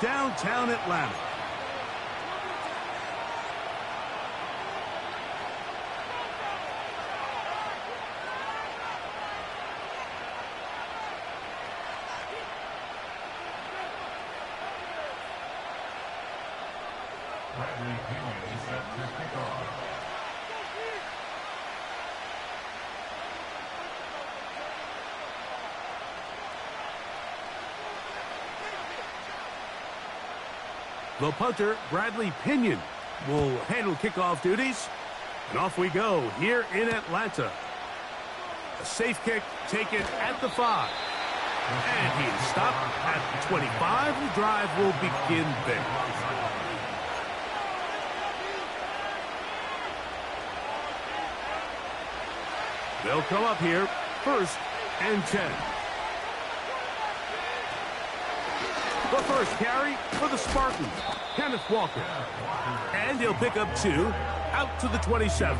downtown Atlanta. The punter, Bradley Pinion, will handle kickoff duties. And off we go here in Atlanta. A safe kick taken at the 5. And he is stopped at the 25. The drive will begin there. They'll come up here, 1st and 10. The first carry for the Spartans, Kenneth Walker. And he'll pick up 2 out to the 27.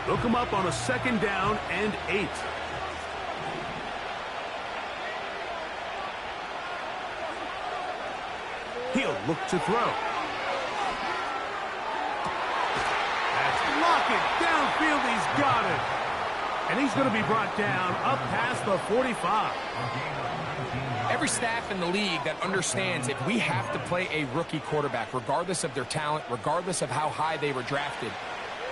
They'll come up on a 2nd down and 8. He'll look to throw. Downfield, he's got it. And he's going to be brought down up past the 45. Every staff in the league that understands if we have to play a rookie quarterback, regardless of their talent, regardless of how high they were drafted,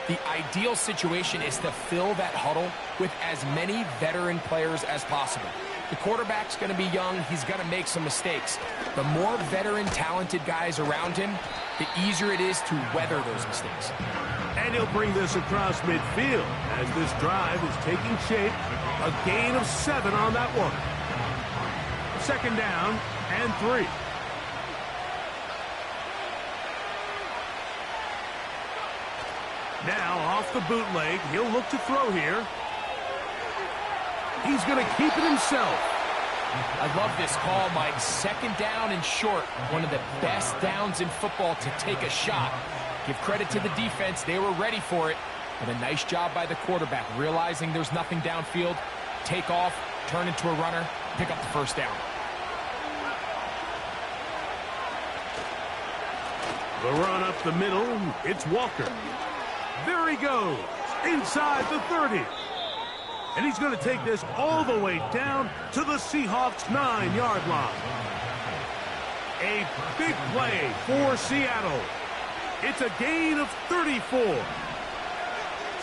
the ideal situation is to fill that huddle with as many veteran players as possible. The quarterback's going to be young. He's going to make some mistakes. The more veteran, talented guys around him, the easier it is to weather those mistakes. And he'll bring this across midfield as this drive is taking shape. A gain of 7 on that one. 2nd down and 3. Now off the bootleg, he'll look to throw here. He's going to keep it himself. I love this call, Mike. 2nd down and short. One of the best downs in football to take a shot. Give credit to the defense. They were ready for it. But a nice job by the quarterback, realizing there's nothing downfield. Take off, turn into a runner, pick up the 1st down. The run up the middle, it's Walker. There he goes, inside the 30. And he's going to take this all the way down to the Seahawks' 9-yard line. A big play for Seattle. It's a gain of 34.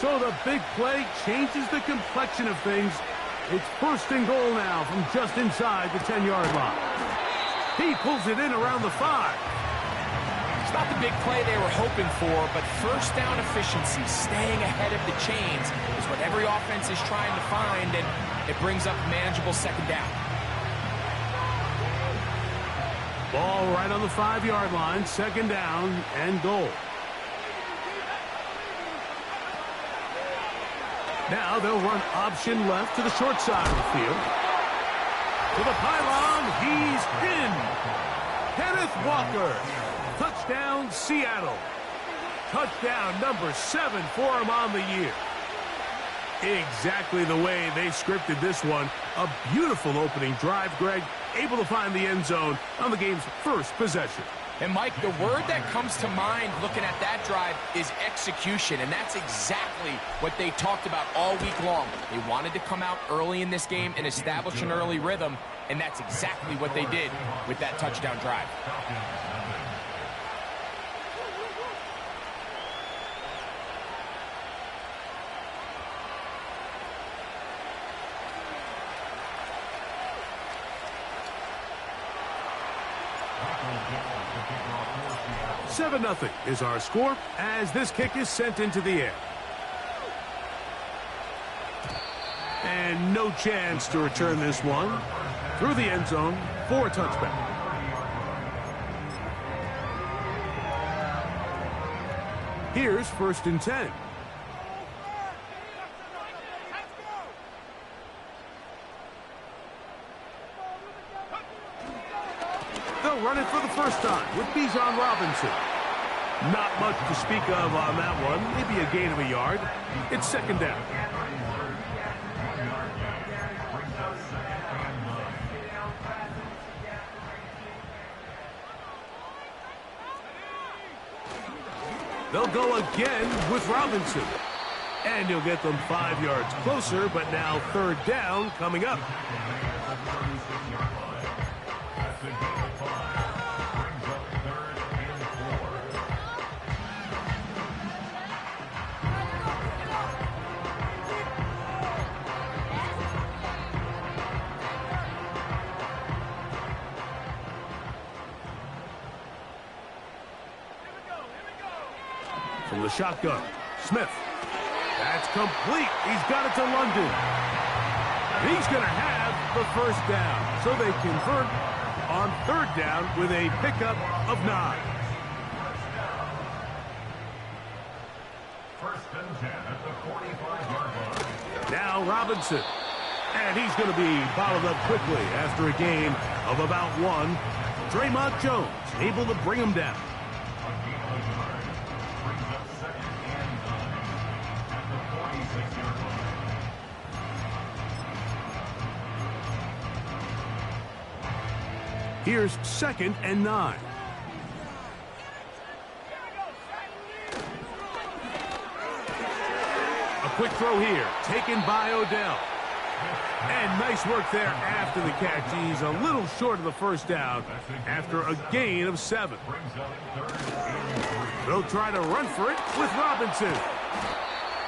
So the big play changes the complexion of things. It's 1st and goal now from just inside the 10-yard line. He pulls it in around the 5. It's not the big play they were hoping for, but 1st down efficiency, staying ahead of the chains, is what every offense is trying to find, and it brings up a manageable 2nd down. Ball right on the 5-yard line, 2nd down and goal. Now they'll run option left to the short side of the field. To the pylon, he's in. Kenneth Walker. Touchdown, Seattle. Touchdown number 7 for him on the year. Exactly the way they scripted this one. A beautiful opening drive, Greg. Able to find the end zone on the game's 1st possession. And, Mike, the word that comes to mind looking at that drive is execution, and that's exactly what they talked about all week long. They wanted to come out early in this game and establish an early rhythm, and that's exactly what they did with that touchdown drive. Seven 0 is our score as this kick is sent into the air. And no chance to return this one through the end zone for a touchback. Here's 1st and 10. They'll run it for the first time with Bijan Robinson. Not much to speak of on that one. Maybe a gain of a yard. It's second down. They'll go again with Robinson. And he'll get them 5 yards closer, but now third down coming up. From the shotgun, Smith. That's complete. He's got it to London. And he's going to have the first down. So they convert on third down with a pickup of 9. First and 10 at the 45-yard line. Now Robinson. And he's going to be bottled up quickly after a gain of about 1. Draymond Jones able to bring him down. Here's second and 9. A quick throw here, taken by Odell. And nice work there after the catch. He's a little short of the first down after a gain of 7. They'll try to run for it with Robinson.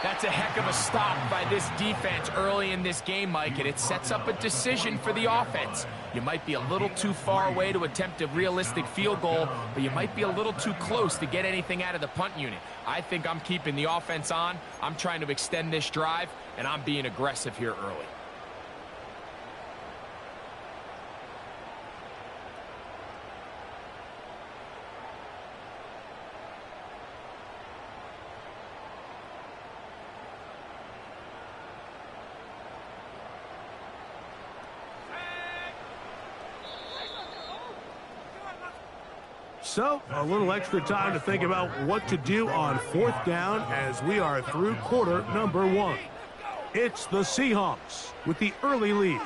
That's a heck of a stop by this defense early in this game, Mike, and it sets up a decision for the offense. You might be a little too far away to attempt a realistic field goal, but you might be a little too close to get anything out of the punt unit. I think I'm keeping the offense on. I'm trying to extend this drive, and I'm being aggressive here early. So, a little extra time to think about what to do on fourth down as we are through quarter number 1. It's the Seahawks with the early lead.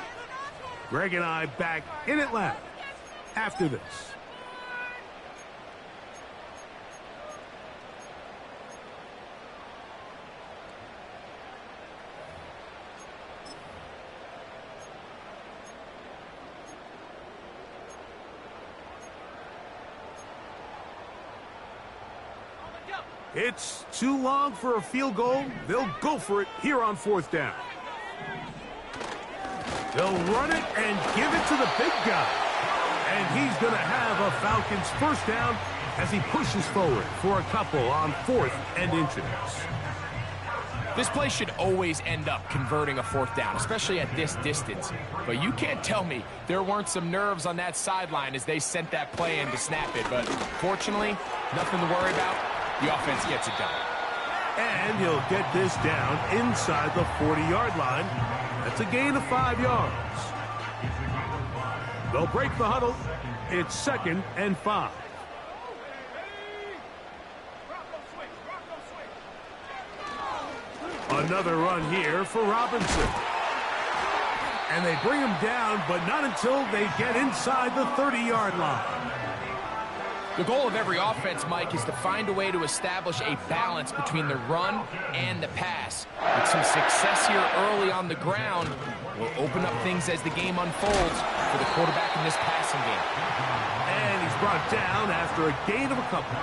Greg and I back in Atlanta after this. It's too long for a field goal. They'll go for it here on fourth down. They'll run it and give it to the big guy. And he's going to have a Falcons first down as he pushes forward for a couple on 4th and inches. This play should always end up converting a fourth down, especially at this distance. But you can't tell me there weren't some nerves on that sideline as they sent that play in to snap it. But fortunately, nothing to worry about. The offense gets it done. And he'll get this down inside the 40-yard line. That's a gain of 5 yards. They'll break the huddle. It's 2nd and 5. Another run here for Robinson. And they bring him down, but not until they get inside the 30-yard line. The goal of every offense, Mike, is to find a way to establish a balance between the run and the pass. With some success here early on the ground will open up things as the game unfolds for the quarterback in this passing game. And he's brought down after a gain of a couple.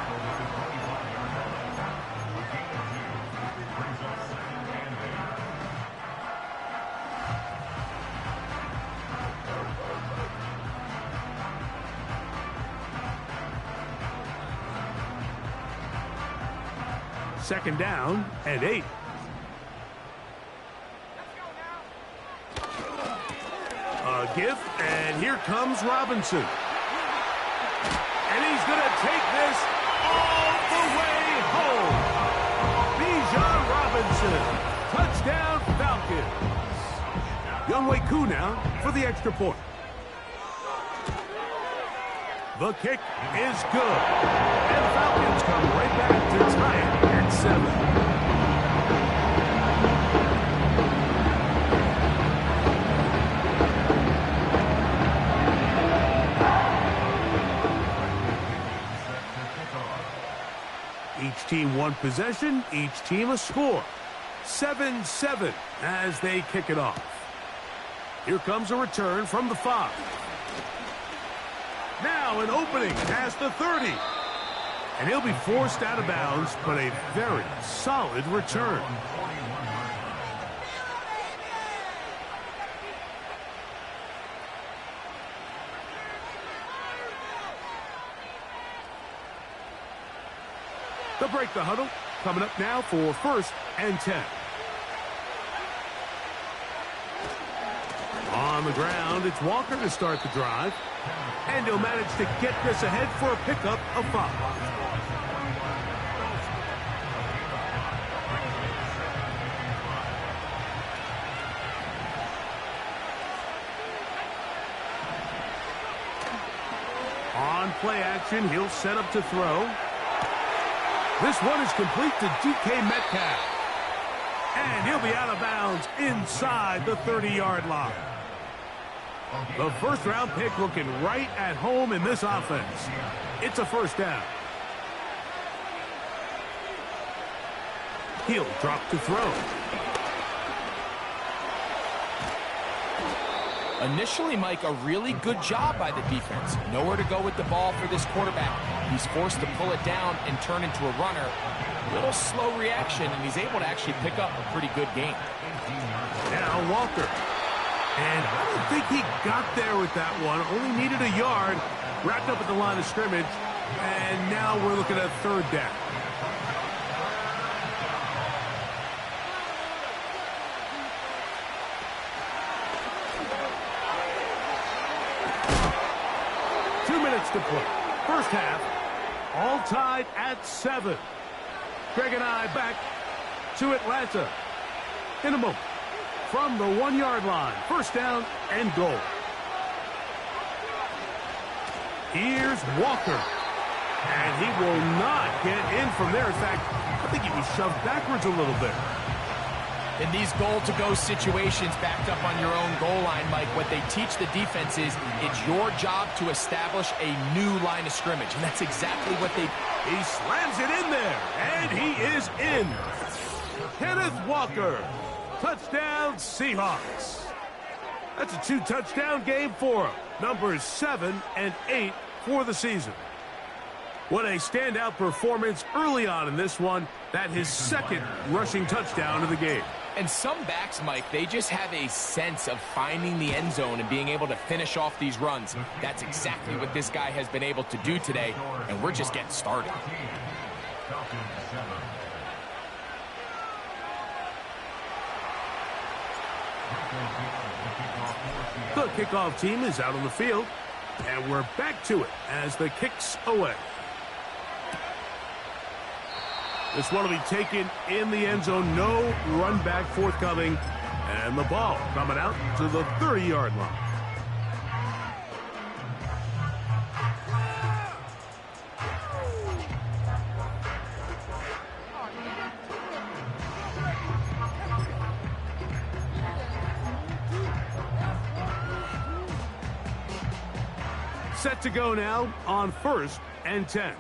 Second down and 8. A give, and here comes Robinson. And he's going to take this all the way home. Bijan Robinson, touchdown Falcons. Younghoe Koo now for the extra point. The kick is good. And the Falcons Browns come right back to tie it at 7. Each team one possession, each team a score. 7-7 as they kick it off. Here comes a return from the 5. Now an opening past the 30. And he'll be forced out of bounds, but a very solid return. They'll break the huddle. Coming up now for 1st and 10. On the ground, it's Walker to start the drive. And he'll manage to get this ahead for a pickup of 5. On play action, he'll set up to throw. This one is complete to DK Metcalf. And he'll be out of bounds inside the 30-yard line. The first-round pick looking right at home in this offense. It's a 1st down. He'll drop to throw. Initially, Mike, a really good job by the defense. Nowhere to go with the ball for this quarterback. He's forced to pull it down and turn into a runner. Little slow reaction, and he's able to actually pick up a pretty good game. Now Walker. And I don't think he got there with that one. Only needed a yard. Wrapped up at the line of scrimmage. And now we're looking at 3rd down. To play. First half, all tied at 7. Greg and I back to Atlanta in a moment. From the 1-yard line, 1st down and goal. Here's Walker. And he will not get in from there. In fact, I think he was shoved backwards a little bit. In these goal-to-go situations backed up on your own goal line, Mike, what they teach the defense is it's your job to establish a new line of scrimmage. And that's exactly what they... He slams it in there, and he is in. Kenneth Walker. Touchdown, Seahawks. That's a 2-touchdown game for him. Numbers 7 and 8 for the season. What a standout performance early on in this one. That his 2nd rushing touchdown of the game. And some backs, Mike, they just have a sense of finding the end zone and being able to finish off these runs. That's exactly what this guy has been able to do today, and we're just getting started. The kickoff team is out on the field, and we're back to it as the kick's away. This one will be taken in the end zone. No run back forthcoming. And the ball coming out to the 30-yard line. Set to go now on 1st and 10.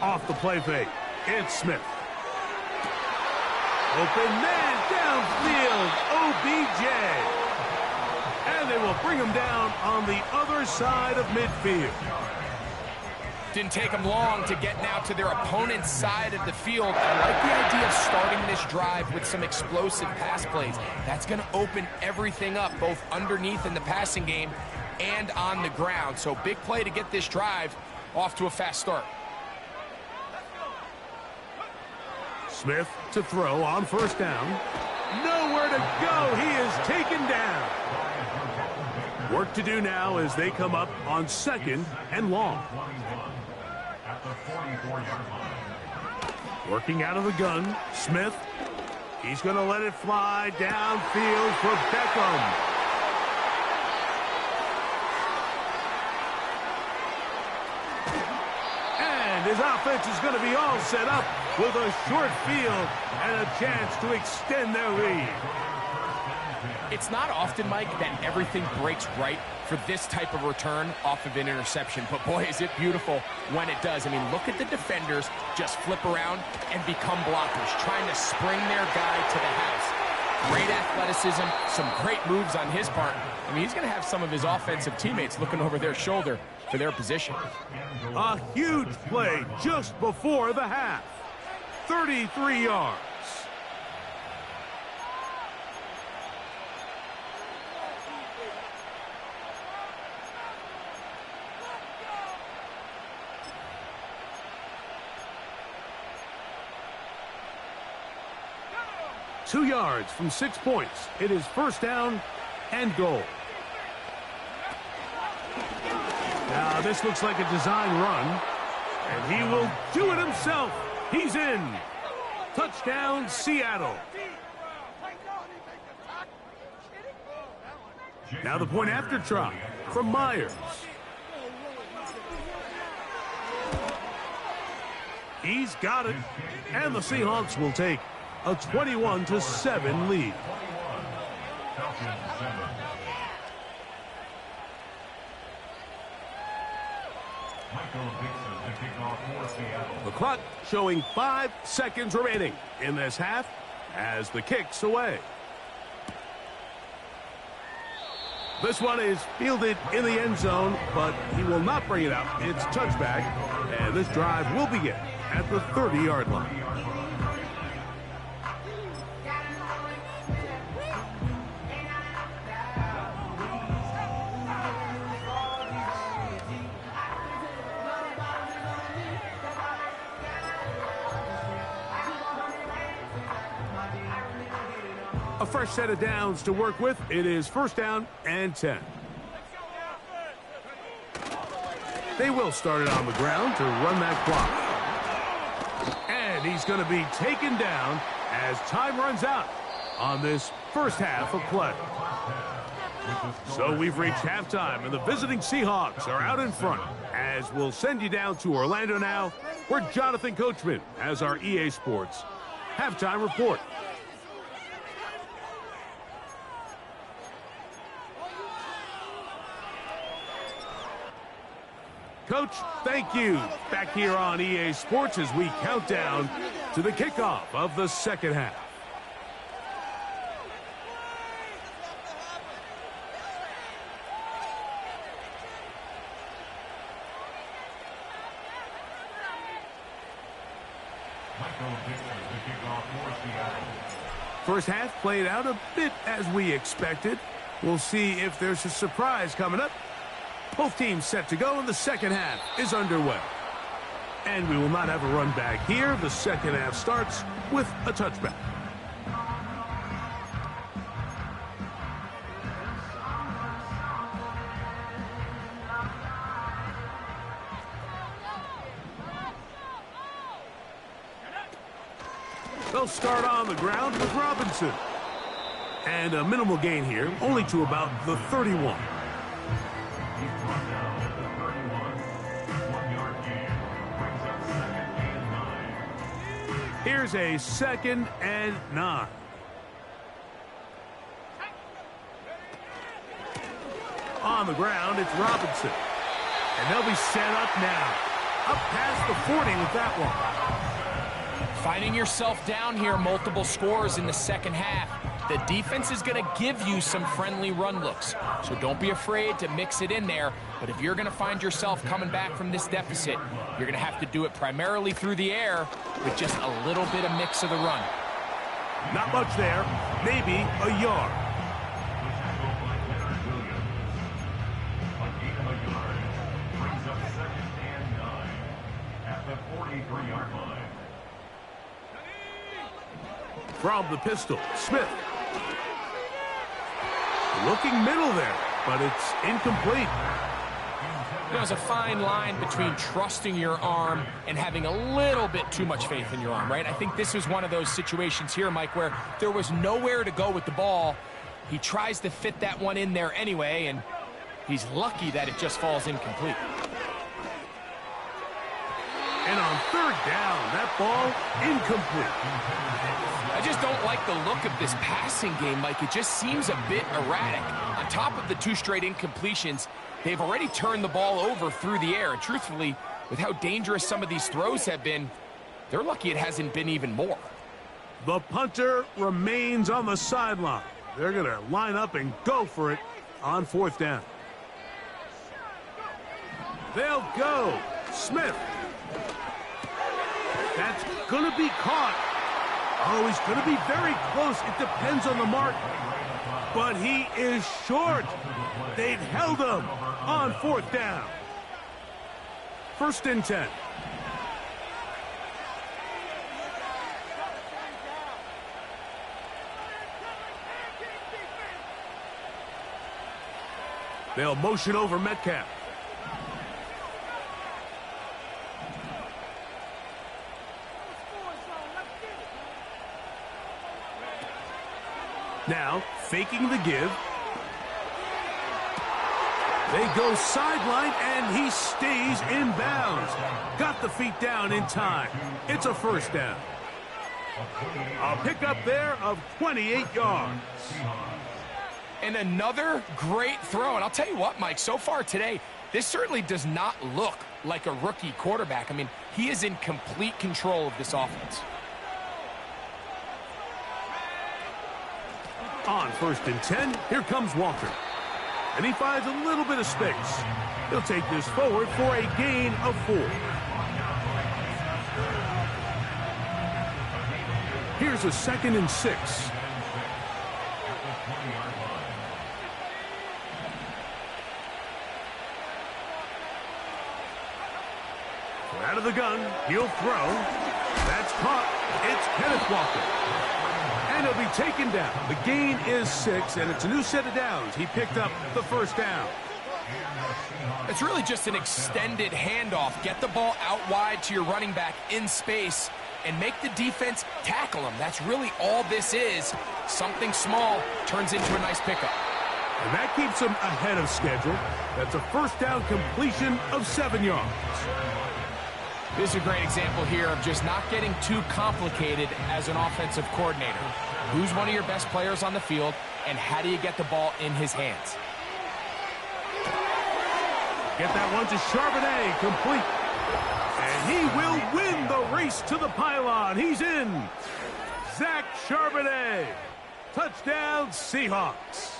Off the play fake. It's Smith. Open man downfield. OBJ. And they will bring him down on the other side of midfield. Didn't take them long to get now to their opponent's side of the field. I like the idea of starting this drive with some explosive pass plays. That's going to open everything up, both underneath in the passing game and on the ground. So big play to get this drive off to a fast start. Smith to throw on 1st down. Nowhere to go. He is taken down. Work to do now as they come up on 2nd and long. Working out of the gun. Smith He's going to let it fly downfield for Beckham. And his offense is going to be all set up with a short field and a chance to extend their lead. It's not often, Mike, that everything breaks right for this type of return off of an interception. But, boy, is it beautiful when it does. I mean, look at the defenders just flip around and become blockers, trying to spring their guy to the house. Great athleticism, some great moves on his part. I mean, he's going to have some of his offensive teammates looking over their shoulder for their position. A huge play just before the half. 33 yards. Two yards from 6 points. It is first down and goal. Now this looks like a design run, and he will do it himself. He's in. Touchdown, Seattle. Now the point after try from Myers. He's got it, and the Seahawks will take a 21-7 lead. The clock showing 5 seconds remaining in this half as the kick's away. This one is fielded in the end zone, but he will not bring it out. It's touchback, and this drive will begin at the 30-yard line. A fresh set of downs to work with. It is first down and 10. They will start it on the ground to run that clock. And he's going to be taken down as time runs out on this first half of play. So we've reached halftime, and the visiting Seahawks are out in front, as we'll send you down to Orlando now, where Jonathan Coachman has our EA Sports halftime report. Coach, thank you. Back here on EA Sports as we count down to the kickoff of the second half. First half played out a bit as we expected. We'll see if there's a surprise coming up. Both teams set to go, and the second half is underway. And we will not have a run back here. The second half starts with a touchback. They'll start on the ground with Robinson. And a minimal gain here, only to about the 31. Here's a 2nd and 9. On the ground, it's Robinson. And they'll be set up now. Up past the 40 with that one. Finding yourself down here, multiple scores in the second half. The defense is going to give you some friendly run looks. So don't be afraid to mix it in there. But if you're going to find yourself coming back from this deficit, you're going to have to do it primarily through the air with just a little bit of mix of the run. Not much there. Maybe a yard. From the pistol, Smith. Looking middle there, but it's incomplete. There's a fine line between trusting your arm and having a little bit too much faith in your arm, right? I think this was one of those situations here, Mike, where there was nowhere to go with the ball. He tries to fit that one in there anyway, and he's lucky that it just falls incomplete. And on third down, that ball incomplete. I just don't like the look of this passing game, Mike. It just seems a bit erratic. On top of the 2 straight incompletions, they've already turned the ball over through the air. And truthfully, with how dangerous some of these throws have been, they're lucky it hasn't been even more. The punter remains on the sideline. They're going to line up and go for it on fourth down. They'll go. Smith. That's going to be caught. Oh, he's going to be very close. It depends on the mark. But he is short. They've held him on fourth down. 1st and 10. They'll motion over Metcalf. Now, faking the give. They go sideline, and he stays in bounds. Got the feet down in time. It's a 1st down. A pickup there of 28 yards. And another great throw. And I'll tell you what, Mike, so far today, this certainly does not look like a rookie quarterback. I mean, he is in complete control of this offense. On 1st and 10, here comes Walker. And he finds a little bit of space. He'll take this forward for a gain of 4. Here's a 2nd and 6. Out of the gun, he'll throw. That's caught. It's Kenneth Walker. And he'll be taken down. The gain is 6, and it's a new set of downs. He picked up the 1st down. It's really just an extended handoff. Get the ball out wide to your running back in space and make the defense tackle him. That's really all this is. Something small turns into a nice pickup. And that keeps him ahead of schedule. That's a 1st down completion of 7 yards. This is a great example here of just not getting too complicated as an offensive coordinator. Who's one of your best players on the field, and how do you get the ball in his hands? Get that one to Charbonnet, complete. And he will win the race to the pylon. He's in. Zach Charbonnet. Touchdown, Seahawks.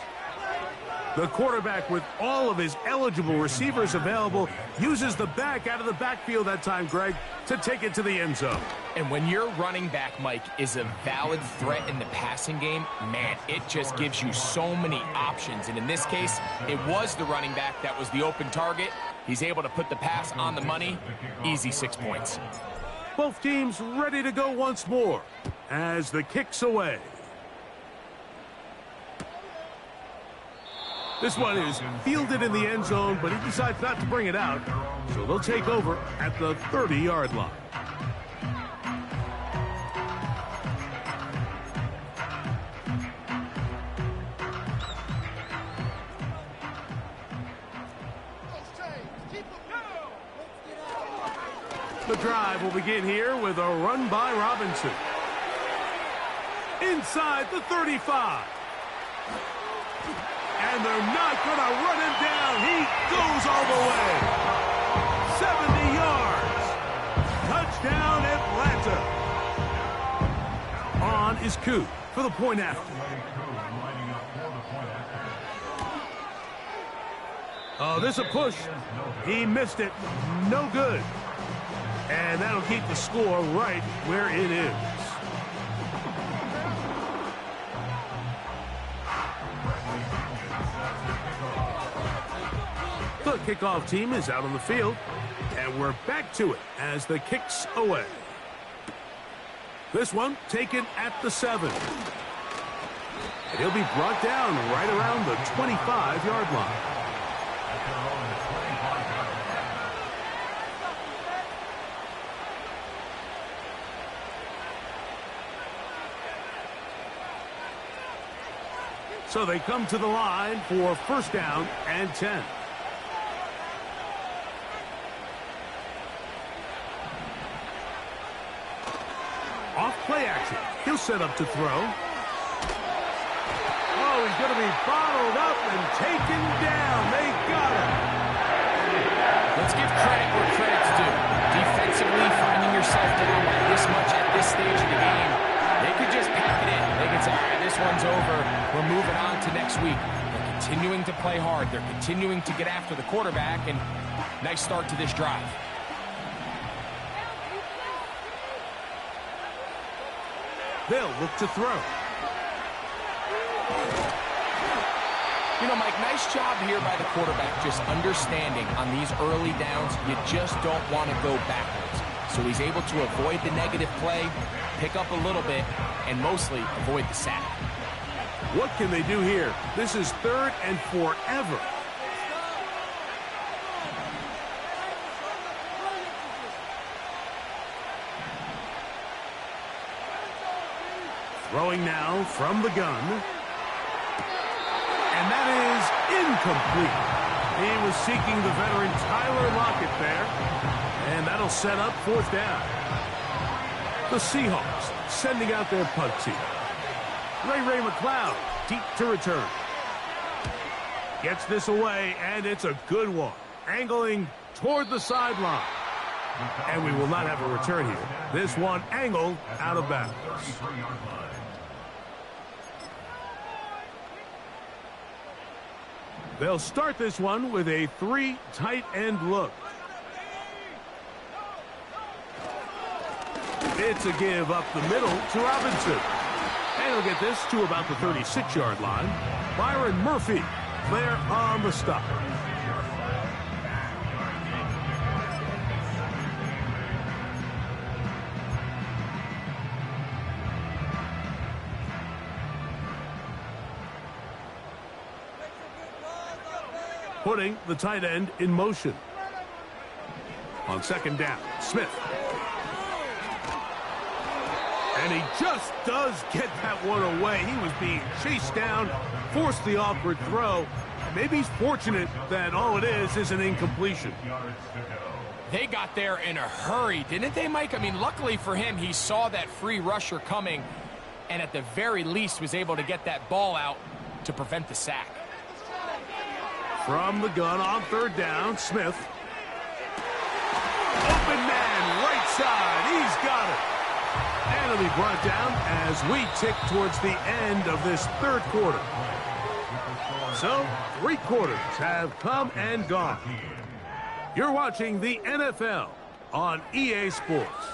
The quarterback, with all of his eligible receivers available, uses the back out of the backfield that time, Greg, to take it to the end zone. And when your running back, Mike, is a valid threat in the passing game, man, it just gives you so many options. And in this case, it was the running back that was the open target. He's able to put the pass on the money. Easy 6 points. Both teams ready to go once more as the kick's away. This one is fielded in the end zone, but he decides not to bring it out. So they'll take over at the 30-yard line. The drive will begin here with a run by Robinson. Inside the 35. And they're not going to run him down. He goes all the way. 70 yards. Touchdown, Atlanta. On is Coop for the point after. Oh, this is a push. He missed it. No good. And that'll keep the score right where it is. The kickoff team is out on the field, and we're back to it as the kick's away. This one taken at the 7. And he'll be brought down right around the 25-yard line. So they come to the line for first down and 10. Off play action. He'll set up to throw. Oh, he's going to be bottled up and taken down. They got him. Let's give credit where credit's due. Defensively, finding yourself down by this much at this stage of the game, they could just pack it in. They could say, all right, this one's over. We're moving on to next week. They're continuing to play hard. They're continuing to get after the quarterback, and nice start to this drive. They'll look to throw. You know, Mike, nice job here by the quarterback just understanding on these early downs, you just don't want to go backwards. So he's able to avoid the negative play, pick up a little bit, and mostly avoid the sack. What can they do here? This is 3rd and forever. Throwing now from the gun. And that is incomplete. He was seeking the veteran Tyler Lockett there. And that'll set up 4th down. The Seahawks sending out their punt team. Ray McCloud deep to return. Gets this away, and it's a good one. Angling toward the sideline. And we will not have a return here. This one angled out of bounds. They'll start this one with a 3 tight end look. It's a give up the middle to Robinson. And he'll get this to about the 36-yard line. Byron Murphy there on the stop. Putting the tight end in motion. On 2nd down, Smith. And he just does get that one away. He was being chased down, forced the awkward throw. Maybe he's fortunate that all it is an incompletion. They got there in a hurry, didn't they, Mike? I mean, luckily for him, he saw that free rusher coming and at the very least was able to get that ball out to prevent the sack. From the gun on 3rd down, Smith. Open man, right side. He's got it. And it'll be brought down as we tick towards the end of this 3rd quarter. So, 3 quarters have come and gone. You're watching the NFL on EA Sports.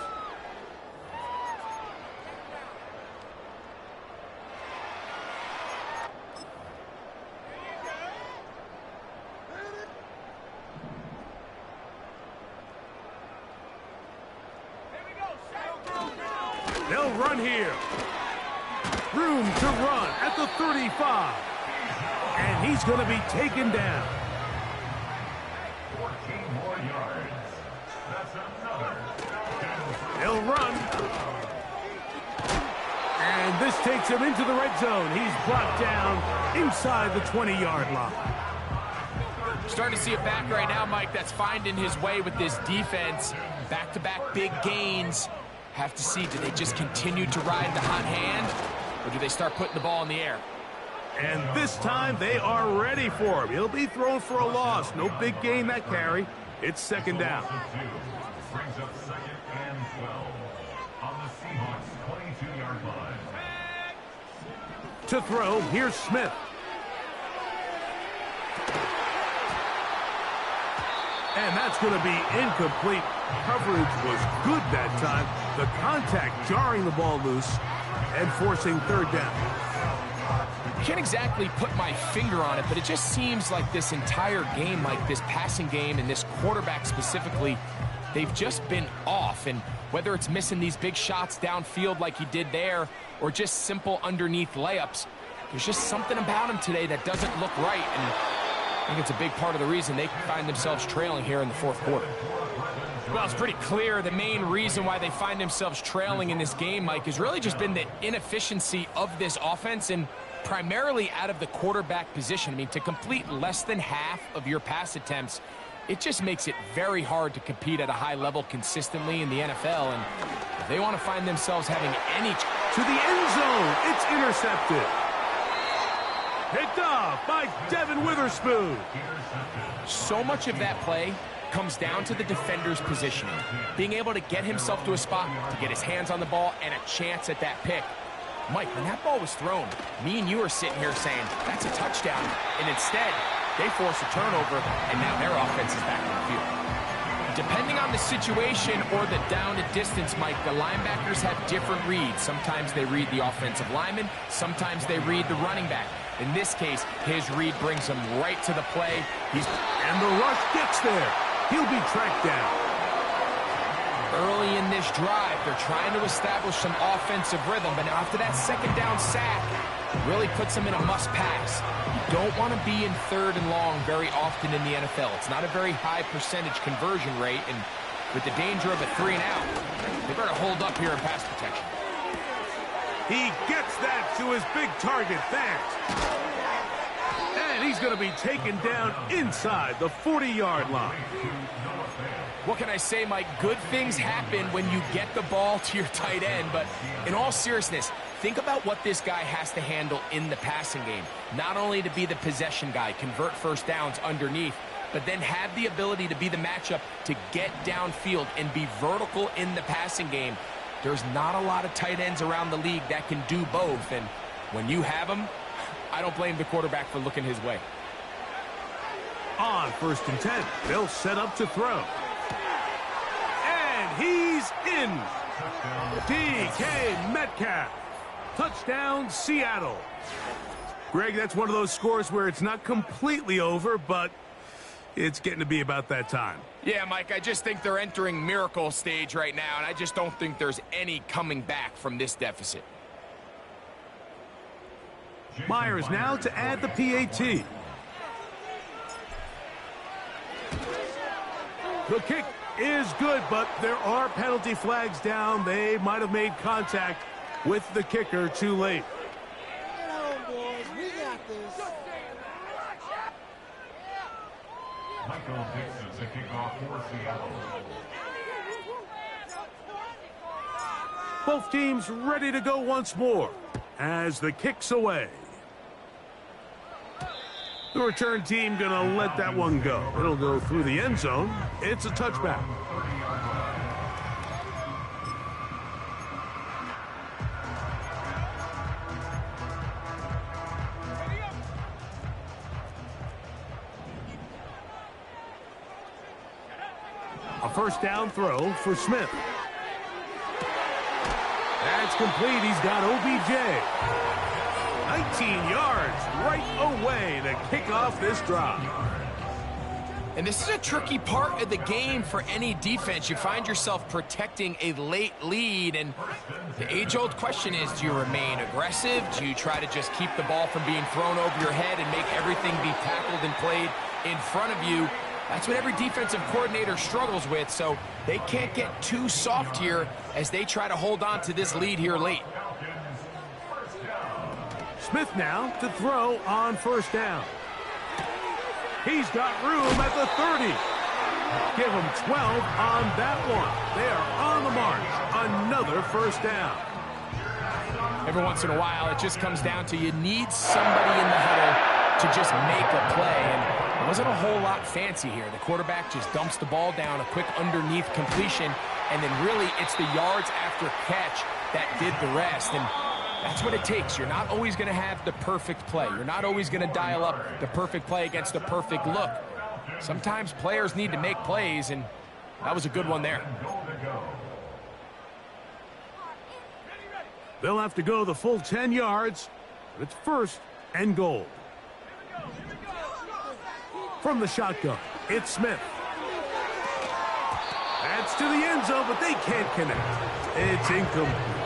They'll run here. Room to run at the 35. And he's going to be taken down. 14 more yards. That's another. They'll run. And this takes him into the red zone. He's brought down inside the 20-yard line. Starting to see it back right now, Mike, that's finding his way with this defense. Back-to-back big gains. Have to see, do they just continue to ride the hot hand, or do they start putting the ball in the air? And this time they are ready for him. He'll be thrown for a loss. No big gain that carry. It's 2nd down. Brings up 2nd and 12 on the Seahawks 22-yard line. To throw, here's Smith. And that's going to be incomplete. Coverage was good that time. The contact jarring the ball loose and forcing 3rd down. I can't exactly put my finger on it, but it just seems like this entire game, like this passing game and this quarterback specifically, they've just been off. And whether it's missing these big shots downfield like he did there or just simple underneath layups, there's just something about him today that doesn't look right. And I think it's a big part of the reason they find themselves trailing here in the 4th quarter. Well, it's pretty clear the main reason why they find themselves trailing in this game, Mike, has really just been the inefficiency of this offense. And primarily out of the quarterback position. I mean, to complete less than half of your pass attempts, it just makes it very hard to compete at a high level consistently in the NFL. And if they want to find themselves having any... To the end zone, it's intercepted. Picked off by Devin Witherspoon. So much of that play comes down to the defender's positioning. Being able to get himself to a spot, to get his hands on the ball, and a chance at that pick. Mike, when that ball was thrown, me and you are sitting here saying, that's a touchdown. And instead, they force a turnover, and now their offense is back on the field. Depending on the situation or the down and distance, Mike, the linebackers have different reads. Sometimes they read the offensive lineman. Sometimes they read the running back. In this case, his read brings him right to the play. And the rush gets there. He'll be tracked down. Early in this drive, they're trying to establish some offensive rhythm, but now after that second down sack, really puts them in a must-pass. You don't want to be in 3rd and long very often in the NFL. It's not a very high percentage conversion rate, and with the danger of a 3 and out, they better hold up here in pass protection. He gets that to his big target fast. And he's going to be taken down inside the 40-yard line. What can I say, Mike? Good things happen when you get the ball to your tight end, but in all seriousness, think about what this guy has to handle in the passing game. Not only to be the possession guy, convert first downs underneath, but then have the ability to be the matchup to get downfield and be vertical in the passing game. There's not a lot of tight ends around the league that can do both, and when you have them, I don't blame the quarterback for looking his way. On 1st and 10, they'll set up to throw. And he's in. DK Metcalf. Touchdown, Seattle. Greg, that's one of those scores where it's not completely over, but it's getting to be about that time. Yeah, Mike, I just think they're entering miracle stage right now, and I just don't think there's any coming back from this deficit. Myers now to add the PAT. The kick is good, but there are penalty flags down. They might have made contact with the kicker too late. Get on, boys. We got this. Michael Dixon to kick off for Seattle. Both teams ready to go once more as the kick's away. The return team going to let that one go. It'll go through the end zone. It's a touchback. A first down throw for Smith. That's complete. He's got OBJ. 19 yards right away to kick off this drive. And this is a tricky part of the game for any defense. You find yourself protecting a late lead, and the age-old question is, do you remain aggressive? Do you try to just keep the ball from being thrown over your head and make everything be tackled and played in front of you? That's what every defensive coordinator struggles with, so they can't get too soft here as they try to hold on to this lead here late. Smith now to throw on first down. He's got room at the 30. Give him 12 on that one. They are on the march. Another first down. Every once in a while, it just comes down to you need somebody in the huddle to just make a play. And it wasn't a whole lot fancy here. The quarterback just dumps the ball down, a quick underneath completion, and then really it's the yards after catch that did the rest. And that's what it takes. You're not always going to have the perfect play. You're not always going to dial up the perfect play against the perfect look. Sometimes players need to make plays, and that was a good one there. They'll have to go the full 10 yards, but it's 1st and goal. From the shotgun, it's Smith. That's to the end zone, but they can't connect. It's incomplete.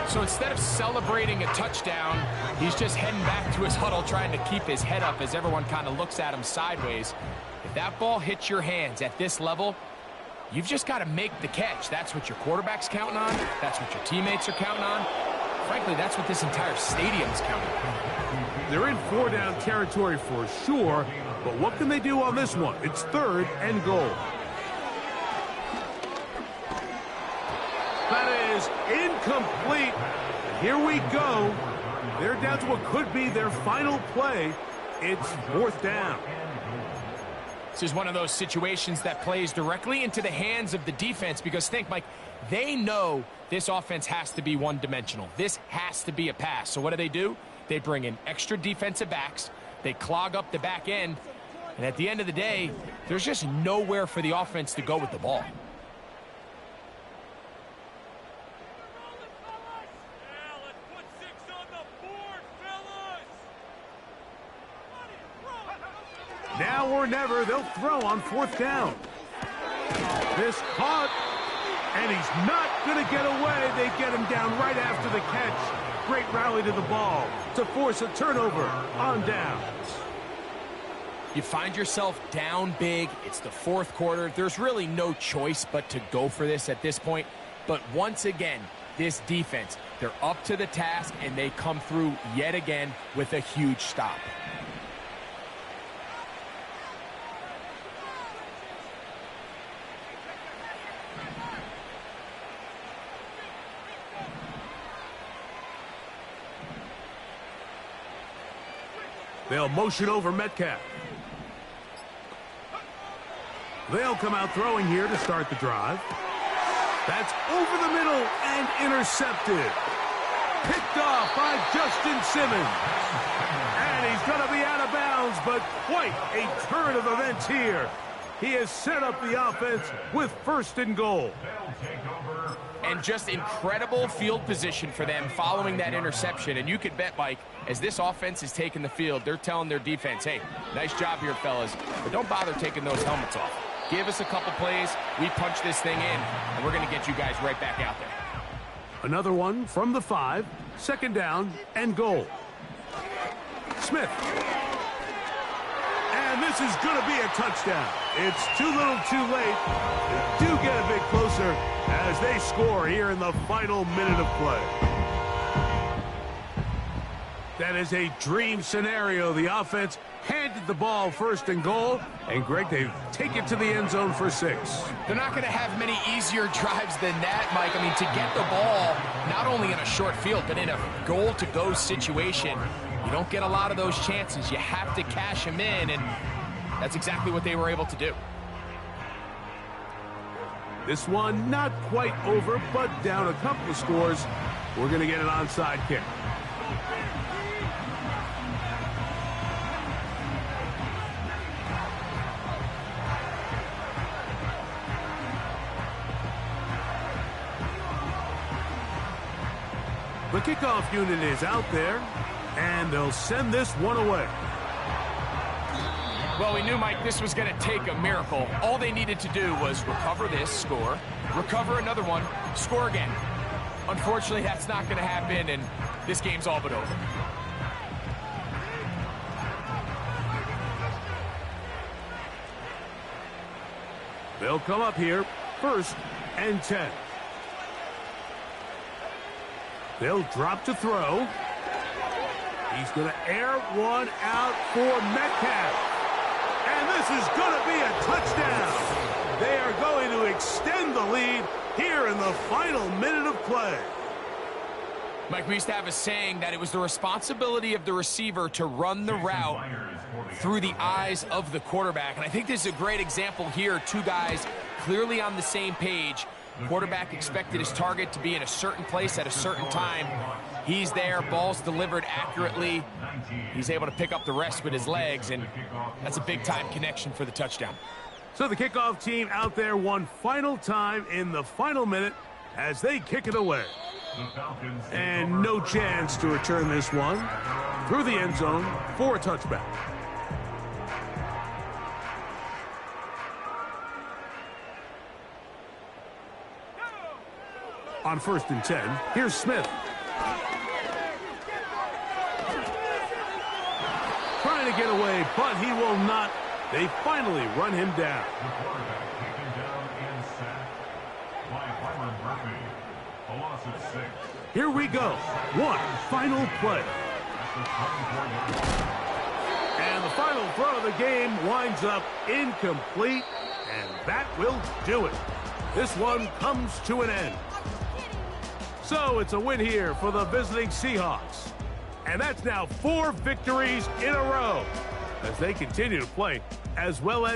So instead of celebrating a touchdown, he's just heading back to his huddle trying to keep his head up as everyone kind of looks at him sideways. If that ball hits your hands at this level, you've just got to make the catch. That's what your quarterback's counting on. That's what your teammates are counting on. frankly, that's what this entire stadium's counting. They're in 4-down territory for sure, but what can they do on this one? It's 3rd and goal. That is incomplete. Here we go. They're down to what could be their final play. It's 4th down. This is one of those situations that plays directly into the hands of the defense because think, Mike, they know this offense has to be one-dimensional. This has to be a pass. So what do? They bring in extra defensive backs. They clog up the back end. And at the end of the day, there's just nowhere for the offense to go with the ball. Now or never, they'll throw on 4th down. This caught, and he's not going to get away. They get him down right after the catch. Great rally to the ball to force a turnover on downs. You find yourself down big. It's the 4th quarter. There's really no choice but to go for this at this point. But once again, this defense, they're up to the task, and they come through yet again with a huge stop. They'll motion over Metcalf. They'll come out throwing here to start the drive. That's over the middle and intercepted. Picked off by Justin Simmons. And he's going to be out of bounds, but quite a turn of events here. He has set up the offense with 1st and goal. And just incredible field position for them following that interception. And you could bet, Mike, as this offense is taking the field, they're telling their defense, hey, nice job here, fellas, but don't bother taking those helmets off. Give us a couple plays, we punch this thing in, and we're going to get you guys right back out there. Another one from the 5, 2nd down and goal. Smith. And this is going to be a touchdown. It's too little too late. They do get a bit closer as they score here in the final minute of play. That is a dream scenario. The offense handed the ball 1st and goal, and Greg, they take it to the end zone for 6. They're not going to have many easier drives than that, Mike. I mean, to get the ball not only in a short field, but in a goal-to-go situation, you don't get a lot of those chances. You have to cash them in, and that's exactly what they were able to do. This one not quite over, but down a couple of scores. We're going to get an onside kick. The kickoff unit is out there, and they'll send this one away. Well, we knew, Mike, this was going to take a miracle. All they needed to do was recover this, score, recover another one, score again. Unfortunately, that's not going to happen, and this game's all but over. They'll come up here, 1st and 10. They'll drop to throw. He's going to air one out for Metcalf. And this is going to be a touchdown. They are going to extend the lead here in the final minute of play. Mike, we used to have a saying that it was the responsibility of the receiver to run the route through the eyes of the quarterback. And I think this is a great example here. Two guys clearly on the same page. Quarterback expected his target to be in a certain place at a certain time. He's there, ball's delivered accurately. He's able to pick up the rest with his legs, and that's a big-time connection for the touchdown. So the kickoff team out there one final time in the final minute as they kick it away. And no chance to return this one through the end zone for a touchback. On 1st and 10, here's Smith. Trying to get away, but he will not. They finally run him down. The quarterback taken down and sacked by Byron Murphy. A loss of 6. Here we go. One final play. And the final throw of the game winds up incomplete, and that will do it. This one comes to an end. So it's a win here for the visiting Seahawks. And that's now 4 victories in a row as they continue to play as well as